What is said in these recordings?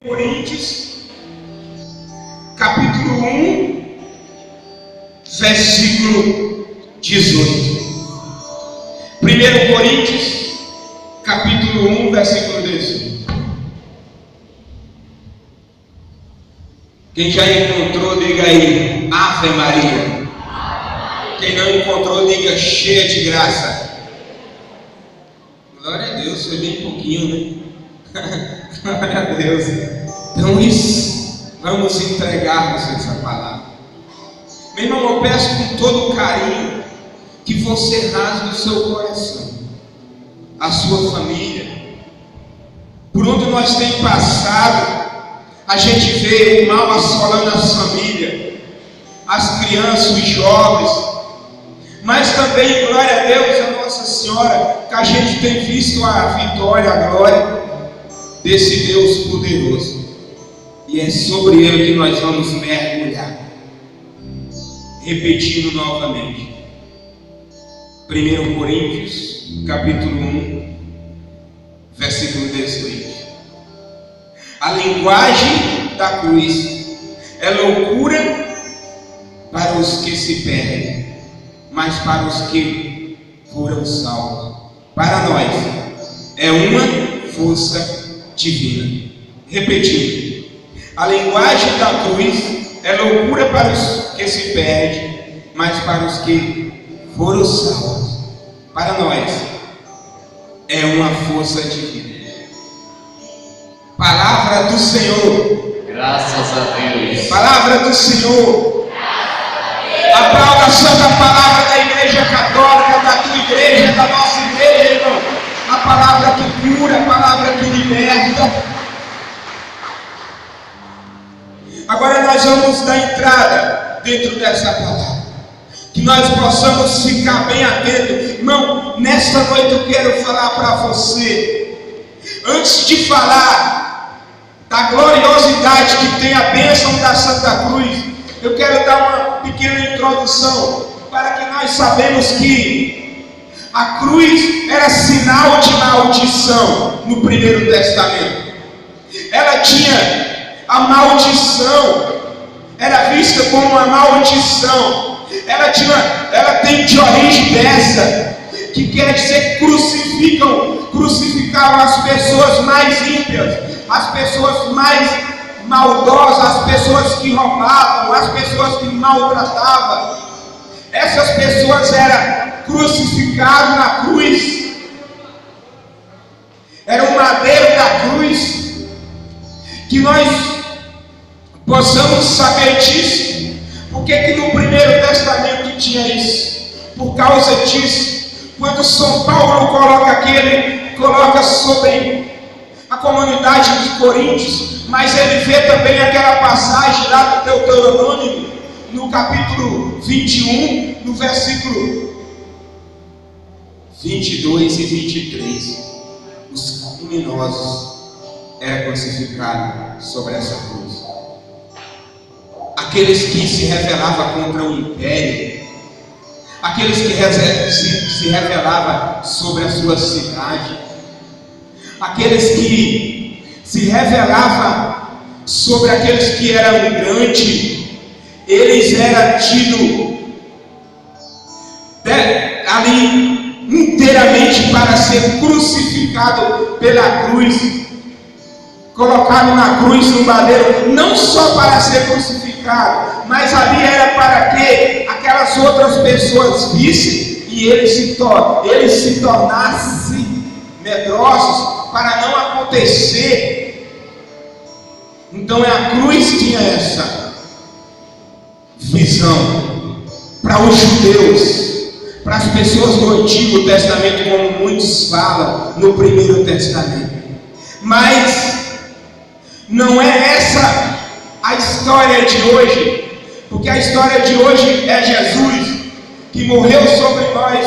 Coríntios, capítulo 1, versículo 18. 1 Coríntios, capítulo 1, versículo 18. Quem já encontrou, diga aí, Ave Maria. Quem não encontrou, diga cheia de graça. Glória a Deus, foi bem pouquinho, né? Glória a Deus. Então vamos entregar-nos essa palavra. Meu irmão, eu peço com todo carinho que você rasgue o seu coração, a sua família. Por onde nós temos passado, a gente vê o mal assolando as famílias, as crianças, os jovens, mas também, glória a Deus, a Nossa Senhora, que a gente tem visto a vitória, a glória desse Deus poderoso, e é sobre ele que nós vamos mergulhar. Repetindo novamente, 1 Coríntios, capítulo 1, versículo 18. A linguagem da cruz é loucura para os que se perdem, mas para os que foram salvos, para nós é uma força divina. Repetindo, a linguagem da cruz é loucura para os que se perdem, mas para os que foram salvos, para nós é uma força divina. Palavra do Senhor. Graças a Deus. Palavra do Senhor. Aplauda a santa palavra da Igreja Católica, da tua igreja, da nossa igreja, irmão. A palavra que cura, a palavra que liberta. Agora nós vamos dar entrada dentro dessa palavra, que nós possamos ficar bem atentos. Irmão, nesta noite eu quero falar para você, antes de falar da gloriosidade que tem a bênção da Santa Cruz, eu quero dar uma pequena introdução, para que nós sabemos que a cruz era sinal de maldição no Primeiro Testamento. Ela tinha a maldição, era vista como uma maldição. Ela tem de origem dessa, que quer dizer crucificavam as pessoas mais ímpias, as pessoas mais maldosas, as pessoas que roubavam, as pessoas que maltratavam. Essas pessoas eram crucificadas na cruz. Era o madeiro da cruz. Que nós possamos saber disso. Por que no Primeiro Testamento tinha isso? Por causa disso, quando São Paulo coloca aqui, ele coloca sobre a comunidade de Coríntios, mas ele vê também aquela passagem lá do Deuteronômio, no capítulo 21, no versículo 22 e 23. Os criminosos eram crucificados sobre essa cruz. Aqueles que se rebelavam contra o império, aqueles que se rebelavam sobre a sua cidade, aqueles que se rebelavam sobre aqueles que eram grandes, eles eram tidos ali inteiramente para ser crucificado pela cruz, colocado na cruz no madeiro, não só para ser crucificado, mas ali era para que aquelas outras pessoas vissem e eles se tornassem medrosos, para não acontecer. Então a cruz tinha essa visão para os judeus, para as pessoas do Antigo Testamento, como muitos falam no Primeiro Testamento. Mas não é essa a história de hoje, porque a história de hoje é Jesus, que morreu sobre nós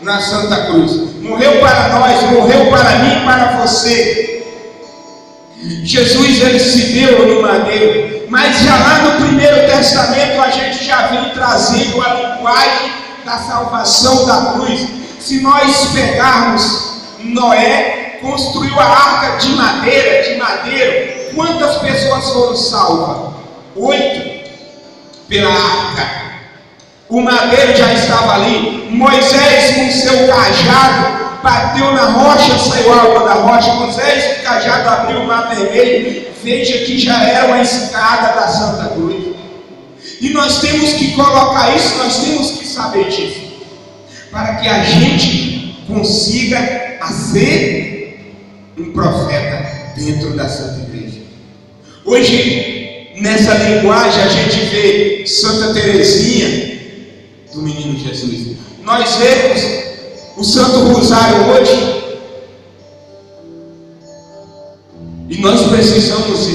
na Santa Cruz. Morreu para nós, morreu para mim e para você. Jesus, ele se deu no madeiro, mas já lá no Primeiro Testamento a gente já vem trazendo a linguagem da salvação da cruz. Se nós pegarmos, Noé construiu a arca de madeiro quantas pessoas foram salvas? 8 pela arca. O madeiro já estava ali. Moisés com seu cajado bateu na rocha, saiu água da rocha. Moisés com o cajado abriu o mar vermelho. Veja que já era uma escada da Santa Cruz. E nós temos que colocar isso, nós temos que saber disso, para que a gente consiga ser um profeta dentro da Santa Igreja. Hoje, nessa linguagem, a gente vê Santa Teresinha do Menino Jesus. Nós vemos o Santo Rosário hoje, e nós precisamos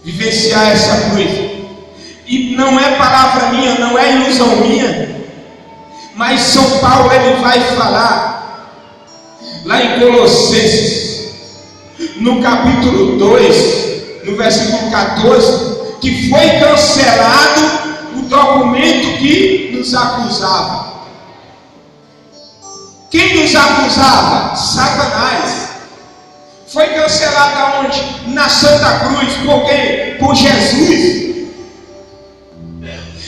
vivenciar essa cruz. E não é palavra minha, não é ilusão minha, mas São Paulo ele vai falar lá em Colossenses, no capítulo 2, no versículo 14, que foi cancelado o documento que nos acusava. Quem nos acusava? Satanás. Foi cancelado aonde? Na Santa Cruz. Por quê? Por Jesus.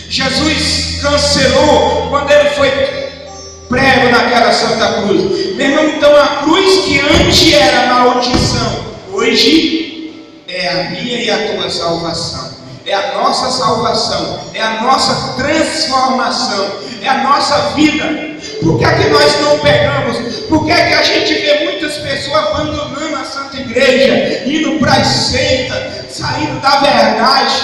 Jesus cancelou quando ele foi prego naquela Santa Cruz. Meu irmão, então a cruz que antes era maldição, hoje é a minha e a tua salvação. É a nossa salvação, é a nossa transformação, é a nossa vida. Por que é que nós não pegamos? Por que é que a gente vê muitas pessoas abandonando a Santa Igreja, indo para as seitas, saindo da verdade?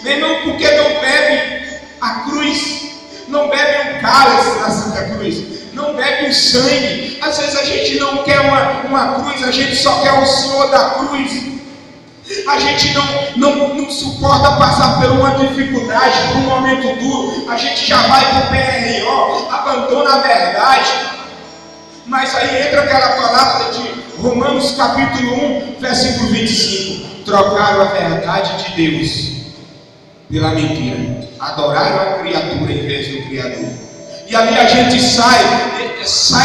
Meu irmão, por que não bebe a cruz? Não bebe um cálice da Santa Cruz? Não bebe o sangue? Às vezes a gente não quer uma cruz, a gente só quer o Senhor da cruz. A gente não suporta passar por uma dificuldade, por um momento duro. A gente já vai para o PRO, abandona a verdade. Mas aí entra aquela palavra de Romanos capítulo 1, versículo 25. Trocaram a verdade de Deus pela mentira. Adoraram a criatura em vez do Criador. E ali a gente sai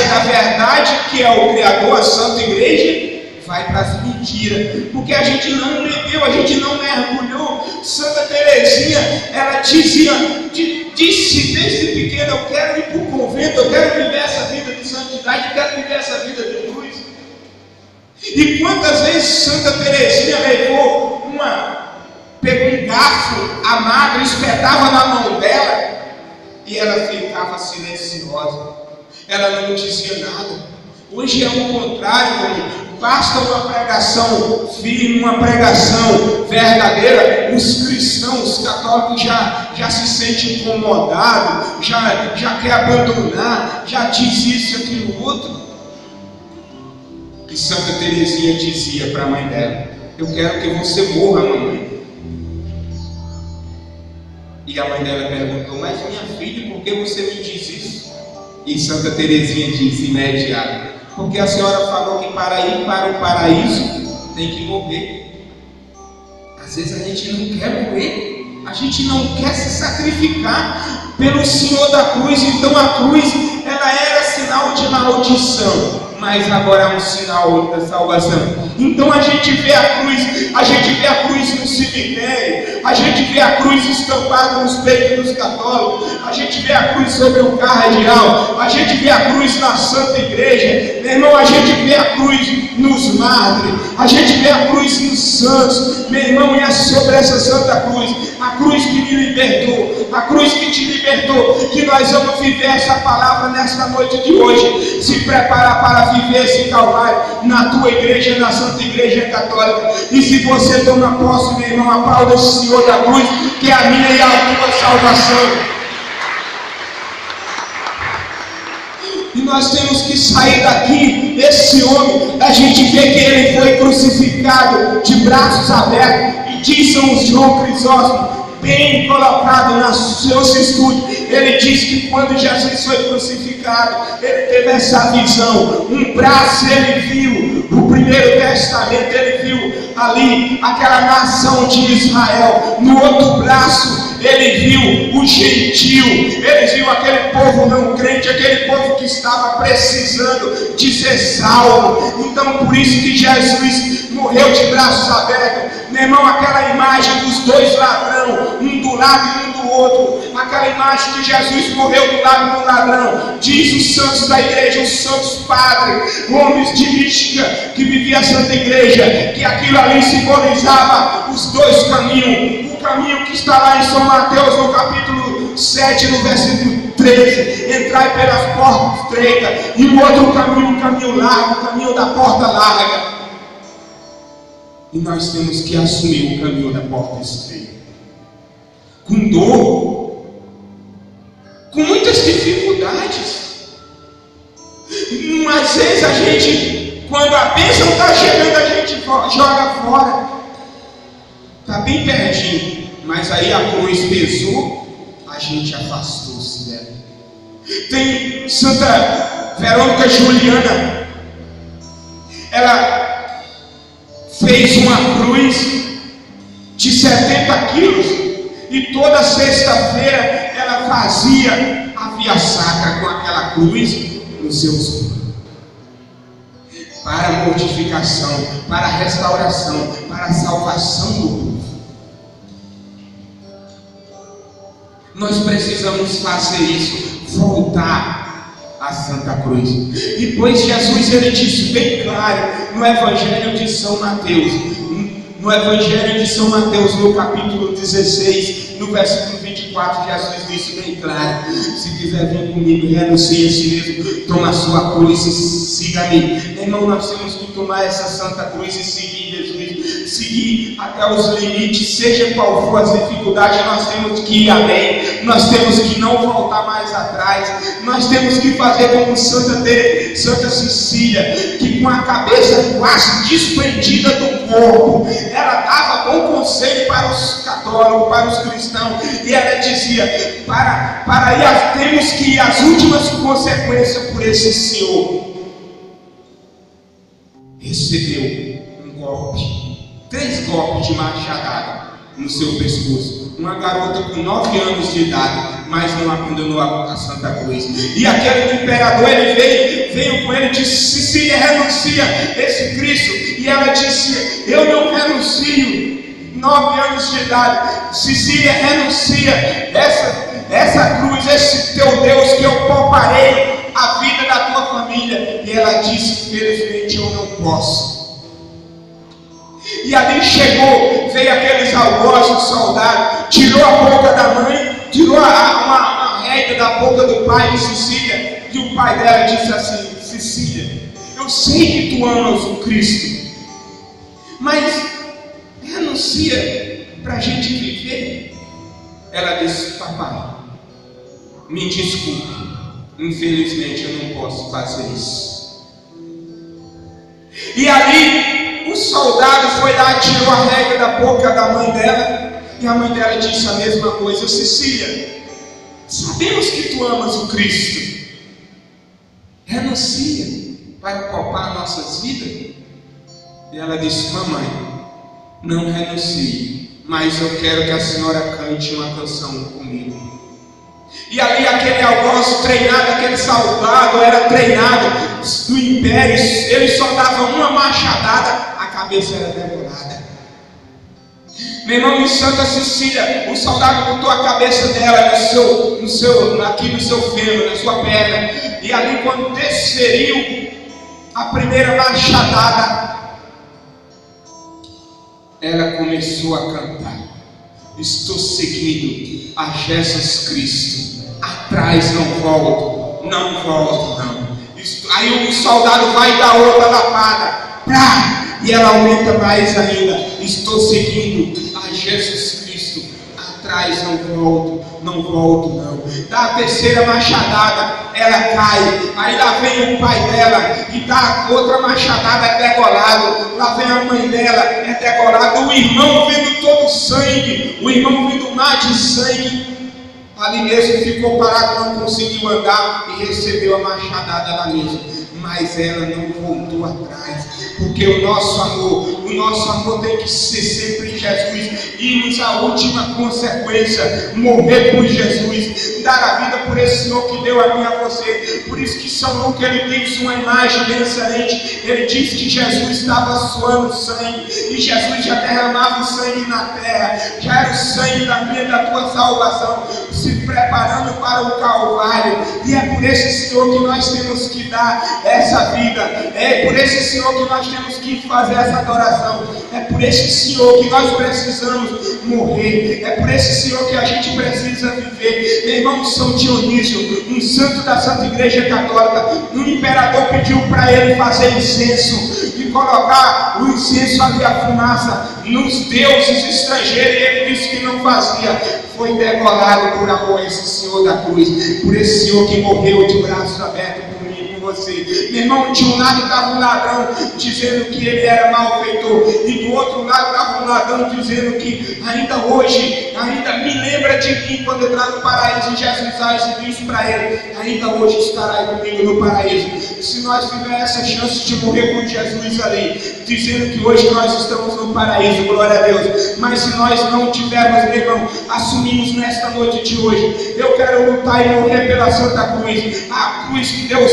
da verdade, que é o Criador, a Santa Igreja, vai para as mentiras, porque a gente não bebeu, a gente não mergulhou. Santa Teresinha, ela disse desde pequena: eu quero ir para o convento, eu quero viver essa vida de santidade, eu quero viver essa vida de luz. E quantas vezes Santa Teresinha pegou um garfo amargo, espetava na mão dela, e ela ficava silenciosa, ela não dizia nada. Hoje é o contrário. Basta uma pregação firme, uma pregação verdadeira, os cristãos, os católicos já se sentem incomodados, já quer abandonar, já diz isso, aquilo, outro. E Santa Teresinha dizia para a mãe dela: eu quero que você morra, mamãe. E a mãe dela perguntou: mas minha filha, por que você me diz isso? E Santa Teresinha disse imediato: porque a senhora falou que para ir para o paraíso tem que morrer. Às vezes a gente não quer morrer, a gente não quer se sacrificar pelo Senhor da cruz. Então a cruz, ela era sinal de maldição, mas agora é um sinal da salvação. Então a gente vê a cruz no cemitério, a gente vê a cruz estampada nos peitos dos católicos, a gente vê a cruz sobre o cardeal, a gente vê a cruz na Santa Igreja. Meu irmão, a gente vê a cruz nos mártires, a gente vê a cruz nos santos. Meu irmão, e é sobre essa Santa Cruz, a cruz que me libertou, a cruz que te libertou, que nós vamos viver essa palavra nesta noite de hoje. Se preparar para viver esse Calvário na tua igreja, na Santa Igreja Católica. E se você toma posse, meu irmão, aplauda o Senhor da cruz, que é a minha e a tua salvação. E nós temos que sair daqui. Esse homem, a gente vê que ele foi crucificado de braços abertos, e diz São João Crisóstomo, bem colocado nos seus estudos, ele diz que quando Jesus foi crucificado, ele teve essa visão. Um braço ele viu o Primeiro Testamento, ele viu ali aquela nação de Israel. No outro braço ele viu o gentio, ele viu aquele povo não crente, aquele povo que estava precisando de ser salvo. Então por isso que Jesus morreu de braços abertos. Meu irmão, aquela imagem dos dois ladrões, um do lado e um do outro, aquela imagem que Jesus morreu do lado do ladrão, diz os santos da igreja, os santos padres, homens de mística que viviam a Santa Igreja, que aquilo ali simbolizava os dois caminhos. O caminho que está lá em São Mateus, no capítulo 7, no versículo 13, entrai pelas portas estreitas, e o outro caminho, um caminho largo, o caminho da porta larga. E nós temos que assumir o caminho da porta estreita, com dor, com muitas dificuldades. Às vezes a gente, quando a bênção está chegando, a gente joga fora, está bem pertinho, mas aí a cruz pesou, a gente afastou-se dela. Tem Santa Verônica Juliana, ela fez uma cruz de 70 quilos e toda sexta-feira ela fazia a via sacra com aquela cruz nos seus pés, para a mortificação, para a restauração, para a salvação do povo. Nós precisamos fazer isso, voltar à Santa Cruz. E pois Jesus, ele disse bem claro no Evangelho de São Mateus, no capítulo 16, no versículo 24, Jesus disse bem claro: se quiser vir comigo, renuncie a si mesmo, toma a sua cruz e siga-me. Meu irmão, nós temos que tomar essa Santa Cruz e seguir Jesus, seguir até os limites, seja qual for as dificuldades, nós temos que ir além, nós temos que não voltar mais atrás, nós temos que fazer como Santa Cecília, que com a cabeça quase desprendida do corpo, ela dava bom conselho para os católicos, para os cristãos, e ela dizia: para ir, temos que ir às últimas consequências por esse senhor. Recebeu um golpe, 3 golpes de machadada no seu pescoço. Uma garota com 9 anos de idade, mas não abandonou a Santa Cruz. E aquele imperador, ele veio com ele e disse: Cecília, renuncia esse Cristo. E ela disse: eu não renuncio. 9 anos de idade. Cecília, renuncia essa cruz, esse teu Deus, que eu pouparei a vida da tua família. E ela disse: felizmente eu não posso. E ali veio aqueles algozes, soldados, tirou a boca da mãe, tirou uma rédea da boca do pai de Cecília, e o pai dela disse assim: Cecília, eu sei que tu amas o Cristo, mas renuncia para a gente viver. Ela disse: papai, me desculpe, infelizmente eu não posso fazer isso. E ali o soldado foi lá, tirou a rédea da boca da mãe dela, e a mãe dela disse a mesma coisa: Cecília, sabemos que tu amas o Cristo, renuncia para poupar nossas vidas. E ela disse: mamãe, não renuncie, mas eu quero que a senhora cante uma canção comigo. E ali aquele algoz treinado, aquele soldado era treinado do império, ele só dava uma machadada, a cabeça era devorada. Meu irmão, em Santa Cecília, o soldado botou a cabeça dela aqui no seu fêmur, na sua perna, e ali quando desferiu a primeira machadada, ela começou a cantar: estou seguindo a Jesus Cristo, atrás não volto, não volto não. Aí o soldado vai dar outra lapada, e ela aumenta mais ainda: estou seguindo a Jesus Cristo, atrás não volto, não volto não. Dá a terceira machadada, ela cai. Aí lá vem o pai dela e dá outra machadada, é degolado. Lá vem a mãe dela, é degolado. O irmão vendo todo o sangue, o irmão vendo um mar de sangue, ali mesmo ficou parado, não conseguiu andar e recebeu a machadada lá mesmo. mas ela não voltou atrás, porque o nosso amor tem que ser sempre em Jesus, irmos à última consequência, morrer por Jesus, dar a vida por esse Senhor que deu a mim e a você. Por isso que São Lucas ele diz uma imagem bem excelente. Ele diz que Jesus estava suando sangue, e Jesus já derramava o sangue na terra, já era o sangue da minha e da tua salvação, se preparando para o Calvário. E é por esse Senhor que nós temos que dar essa vida, é por esse Senhor que nós temos que fazer essa adoração, é por esse Senhor que nós precisamos morrer, é por esse Senhor que a gente precisa viver. Meu irmão, São Dionísio, um santo da Santa Igreja Católica, um imperador pediu para ele fazer incenso e colocar o incenso ali, a fumaça, nos deuses estrangeiros, e ele disse que não fazia. Foi degolado por amor a esse Senhor da cruz, por esse Senhor que morreu de braços abertos por mim e por você. Meu irmão, de um lado estava um ladrão dizendo que ele era malfeitor, e do outro lado estava um ladrão dizendo que ainda hoje, ainda me lembra de mim quando entrar no paraíso. E Jesus e disse para ele: ainda hoje estará comigo no paraíso. Se nós tivermos essa chance de morrer com Jesus ali, dizendo que hoje nós estamos no paraíso, glória a Deus. Mas se nós não tivermos, meu irmão, assumimos nesta noite de hoje: eu quero lutar e morrer pela Santa Cruz, a cruz que deu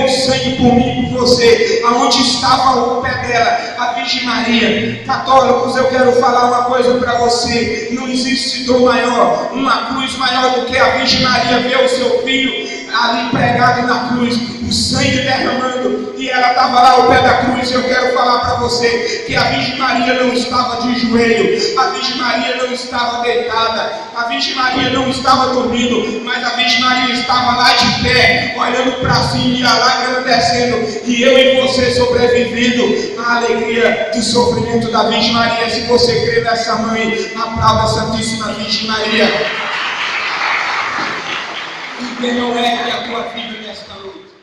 sangue por mim e por você, aonde estava o pé dela, a Virgem Maria. Católicos, eu quero falar uma coisa para você: não existe dor maior, uma cruz maior do que a Virgem Maria ver o seu filho ali pregado na cruz, o sangue derramando, e ela estava lá ao pé da cruz. Eu quero falar para você que a Virgem Maria não estava de joelho, a Virgem Maria não estava deitada, a Virgem Maria não estava dormindo, mas a Virgem Maria estava lá de pé, olhando para cima, e a lágrima descendo, e eu e você sobrevivendo à alegria do sofrimento da Virgem Maria. Se você crê nessa mãe, aplauda a Santíssima Virgem Maria. E não é a tua vida nesta noite.